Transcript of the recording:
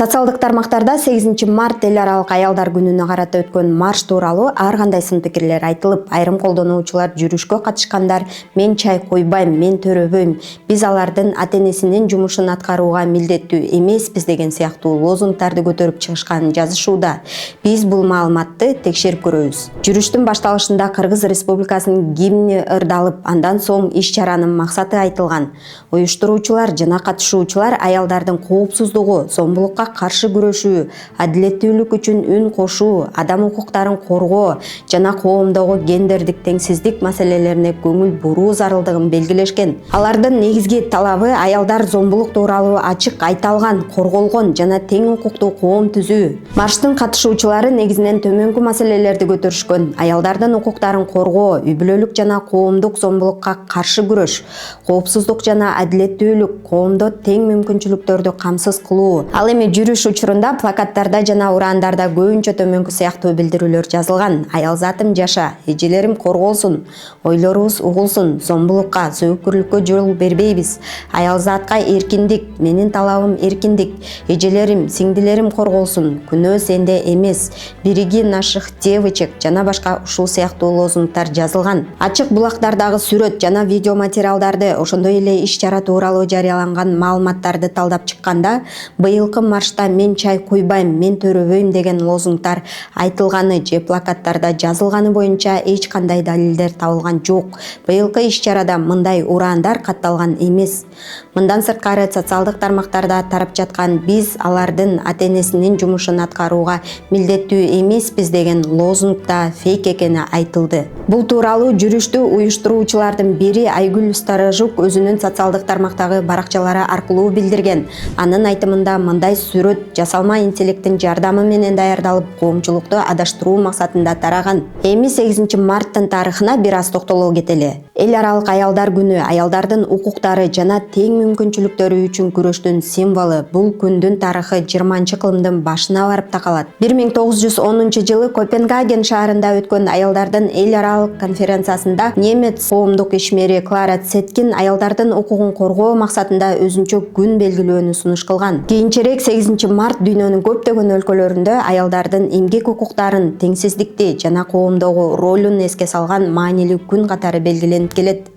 Социалдык тармактарда 8 март эл аралык аялдар күнүнө карата өткөн марш тууралуу ар кандай сын пикирлер айтылып, айрым колдонуучулар жүрүшкө катышкандар "Мен чай койбойм, мен төрөбөйм, биз алардын ата-энесинин жумушун аткарууга милдеттүү эмеспиз" деген сыяктуу лозунгдарды көтөрүп чыгышканын жазышууда. Биз бул маалыматты текшерип көрөбүз. Жүрүштүн башталышында Кыргыз Республикасынын гимни ырдалып, андан соң иш-чаранын максаты айтылган. Уюштуруучулар жана катышуучулар аялдардын коопсуздугу, зомбулукка каршы күрөшүү, адилеттүүлүк үчүн үн кошуу, адам укуктарын коргоо жана коомдогу гендердик теңсиздик маселелерине көңүл буруу зарылдыгын белгилешкен. Алардын негизги талабы аялдар зомбулук тууралуу ачык айталган, корголгон жана тең укуктуу коом түзүү. Марштын катышуучулары негизинен төмөнкү маселелерди көтөрүшкөн: аялдардын укуктарын коргоо, үй-бүлөлүк жана коомдук зомбулукка каршы күрөш, коопсуздук жана адилеттүүлүк, коомдо тең мүмкүнчүлүктөрдү камсыз кылуу. Ал эми жүрүш учурунда плакаттарда жана ураандарда көбүнчө төмөнкү сыяктуу билдирүүлөр жазылган: аял затым жаша, эжелерим корголсун, ойлорубуз угулсун, зомбулукка, сөөгүрлүккө жол бербейбиз, аял затка эркиндик, менин талабым эркиндик, эжелерим, сиңдилерим корголсун, күнөө сенде эмес, береги наших девочек жана башка ушул сыяктуу лозунгдар жазылган. Ачык булактардагы сүрөт жана видео материалдарды, ошондой эле иш-чара тууралуу жарыяланган маалыматтарды талдап чыкканда, быйылкы маршта "Мен чай койбойм, мен төрөбөйм" деген лозунгдар айтылганы же плакаттарда жазылганы боюнча эч кандай далилдер табылган жок. Быйылкы иш-чарада мындай ураандар катталган эмес. Мындан сырткары социалдык тармактарда тарап жаткан "Биз алардын ата-энесинин жумушун аткарууга милдеттүү эмеспиз" деген лозунг да фейк экени айтылды. Бул тууралуу жүрүштү уюштуруучулардын бири Айгүл Старожук өзүнүн социалдык тармактагы баракчалары аркылуу билдирген. Анын айтымында мындай сүрөт жасалма интеллекттин жардамы менен даярдалып, коомчулукту адаштыруу максатында тараган. Эми 8 марттын тарыхына бир аз токтоло кетели. Эл аралык аялдар күнү аялдардын укуктары жана тең мүмкүнчүлүктөрү үчүн күрөштүн символу. Бул күндүн тарыхы 20-кылымдын башына барып такалат. 1910-жылы Копенгаген шаарында өткөн аялдардын эл аралык конференциясында немец коомдук ишмери Клара Цеткин аялдардын укугун коргоо максатында өзүнчө күн белгилөөнү сунуш кылган. Кийинчерээк 8 март дүйнөнүн көптөгөн өлкөлөрүндө аялдардын эмгек укуктарын, теңсиздикти жана коомдогу ролун эске салган маанилүү күн катары белгиленип келет.